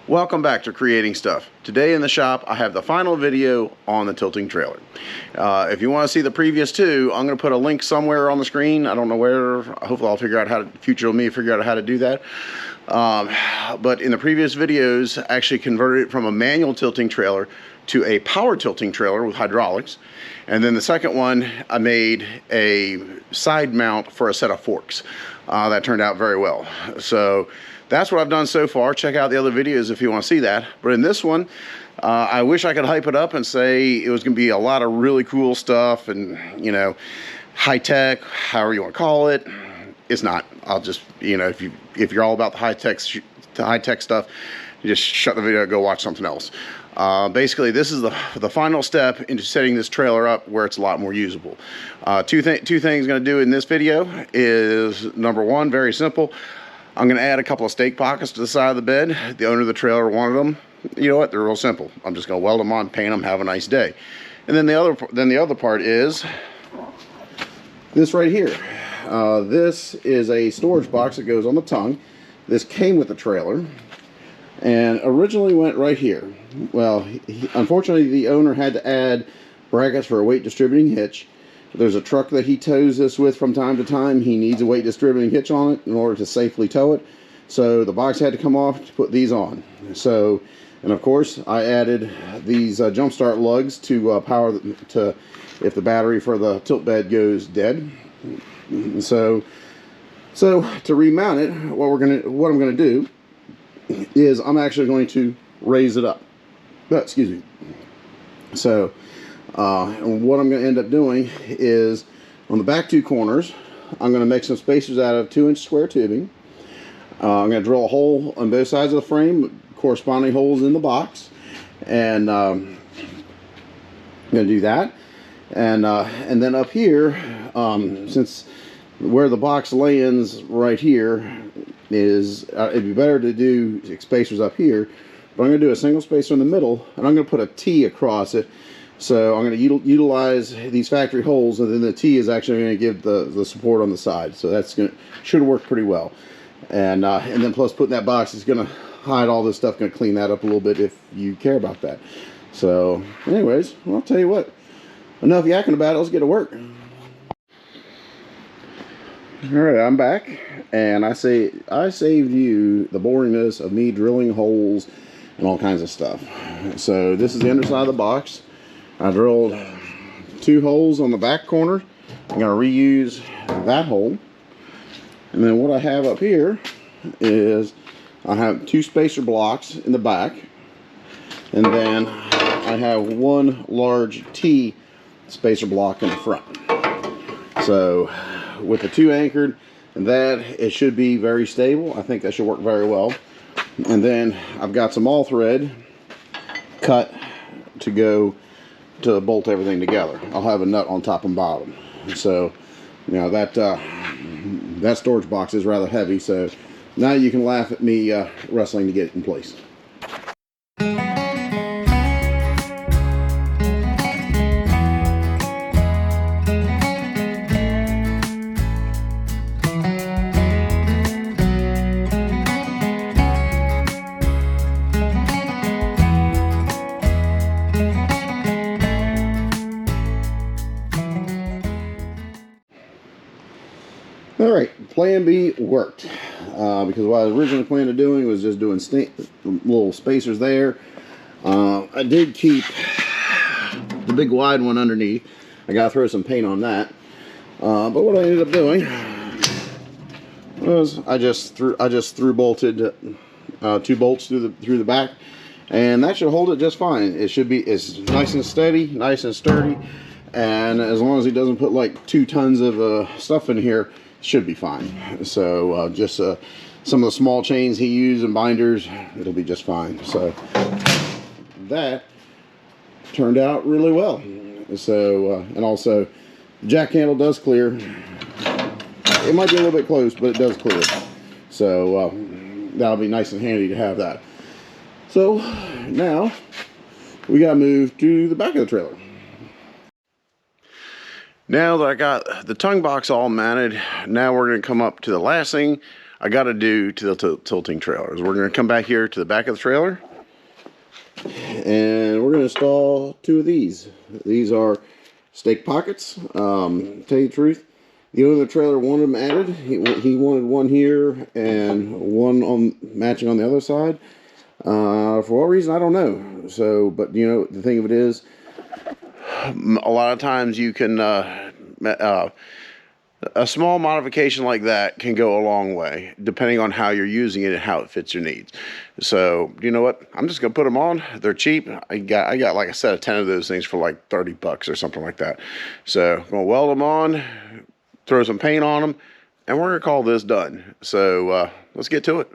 Welcome back to Creating Stuff. Today in the shop I have the final video on the tilting trailer. If you want to see the previous two, I'm going to put a link somewhere on the screen. I don't know where. Hopefully I'll figure out how to, future me figure out how to do that. But in the previous videos I actually converted it from a manual tilting trailer to a power tilting trailer with hydraulics. And then the second one I made a side mount for a set of forks. That turned out very well. So that's what I've done so far. Check out the other videos if you want to see that. But in this one, I wish I could hype it up and say it was going to be a lot of really cool stuff and, you know, high tech, however you want to call it. It's not. I'll just, you know, if you're all about the high tech stuff, you just shut the video and go watch something else. Basically, this is the final step into setting this trailer up where it's a lot more usable. Two things I'm going to do in this video is, number one, very simple. I'm going to add a couple of stake pockets to the side of the bed. The owner of the trailer wanted them. You know what? They're real simple. I'm just going to weld them on, paint them, have a nice day. And then the other part is this right here. This is a storage box that goes on the tongue. This came with the trailer and originally went right here. Well, unfortunately, the owner had to add brackets for a weight distributing hitch. There's a truck that he tows this with from time to time. He needs a weight distributing hitch on it in order to safely tow it. So the box had to come off to put these on. So, and of course, I added these jump start lugs to power to if the battery for the tilt bed goes dead. So to remount it, what I'm gonna do is I'm actually going to raise it up. Excuse me. So. And what I'm going to end up doing is on the back two corners, I'm going to make some spacers out of 2-inch square tubing. I'm going to drill a hole on both sides of the frame, corresponding holes in the box, and I'm going to do that. And then up here, since where the box lands right here is, it'd be better to do spacers up here, but I'm going to do a single spacer in the middle, and I'm going to put a T across it. So I'm going to utilize these factory holes, and then the T is actually going to give the support on the side. So that's should work pretty well. And then plus putting that box is going to hide all this stuff, going to clean that up a little bit if you care about that. So anyways, well, I'll tell you what, enough yakking about it, let's get to work. Alright, I'm back, and I saved you the boringness of me drilling holes and all kinds of stuff. So this is the underside of the box. I drilled 2 holes on the back corner. I'm going to reuse that hole. And then what I have up here is I have 2 spacer blocks in the back. And then I have 1 large T spacer block in the front. So with the 2 anchored and that, it should be very stable. I think that should work very well. And then I've got some all thread cut to go to bolt everything together. I'll have a nut on top and bottom. So, you know, that storage box is rather heavy, so now you can laugh at me wrestling to get it in place. Alright, plan B worked, because what I originally planned on doing was just doing little spacers there. I did keep the big wide one underneath. I gotta throw some paint on that. But what I ended up doing was I just through bolted 2 bolts through the back, and that should hold it just fine. It's nice and steady, nice and sturdy, and as long as he doesn't put like 2 tons of stuff in here, should be fine. So just some of the small chains he used and binders, it'll be just fine. So that turned out really well. So, and also, the jack handle does clear. It might be a little bit close, but it does clear. So, that'll be nice and handy to have that. So, now, we gotta move to the back of the trailer. Now that I got the tongue box all mounted, now we're gonna come up to the last thing I gotta do to the tilting trailers. We're gonna come back here to the back of the trailer, and we're gonna install two of these. These are stake pockets. Tell you the truth, the owner of the trailer wanted them added. He wanted one here and one on matching on the other side. For what reason, I don't know. So, but you know, the thing of it is, a lot of times you can, a small modification like that can go a long way, depending on how you're using it and how it fits your needs. So, you know what? I'm just gonna put them on. They're cheap. I got like a set of 10 of those things for like 30 bucks or something like that. So, I'm gonna weld them on, throw some paint on them, and we're gonna call this done. So, let's get to it.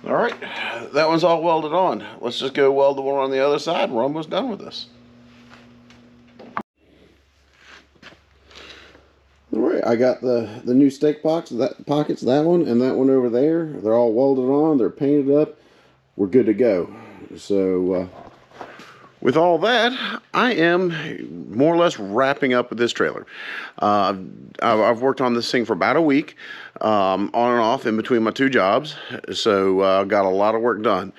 All right, that one's all welded on. Let's just go weld the one on the other side. We're almost done with this. All right, I got the new stake pockets, that one and that one over there. They're all welded on. They're painted up. We're good to go. So, with all that, I am more or less wrapping up with this trailer. I've worked on this thing for about a week, on and off in between my two jobs. So got a lot of work done.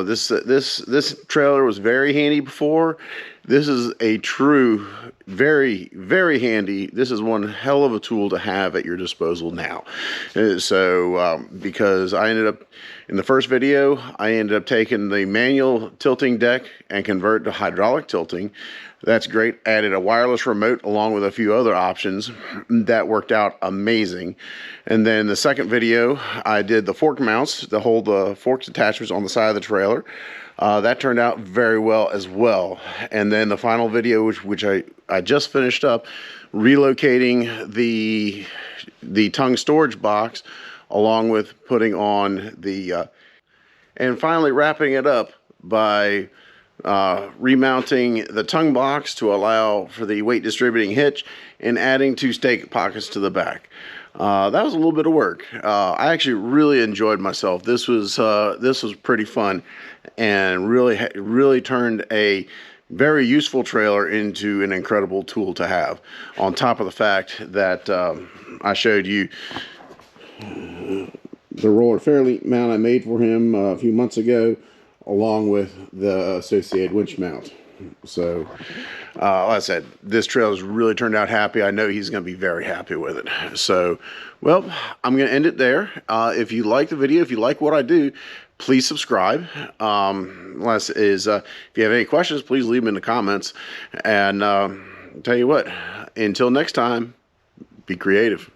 This trailer was very handy before. This is a true, very, very handy. This is one hell of a tool to have at your disposal now. So because I ended up, in the first video, I ended up taking the manual tilting deck and convert to hydraulic tilting. That's great. Added a wireless remote along with a few other options. That worked out amazing. And then the second video, I did the fork mounts to hold the forks attachments on the side of the trailer. That turned out very well as well. And then the final video, which I just finished up, relocating the tongue storage box along with putting on the, and finally wrapping it up by remounting the tongue box to allow for the weight distributing hitch and adding two stake pockets to the back. That was a little bit of work. I actually really enjoyed myself. This was pretty fun, and really turned a very useful trailer into an incredible tool to have. On top of the fact that I showed you the roller fairly mount I made for him a few months ago, along with the associated winch mount. So, like I said, this trailer's really turned out happy. I know he's going to be very happy with it. So, well, I'm going to end it there. If you like the video, if you like what I do, please subscribe. If you have any questions, please leave them in the comments. And tell you what, until next time, be creative.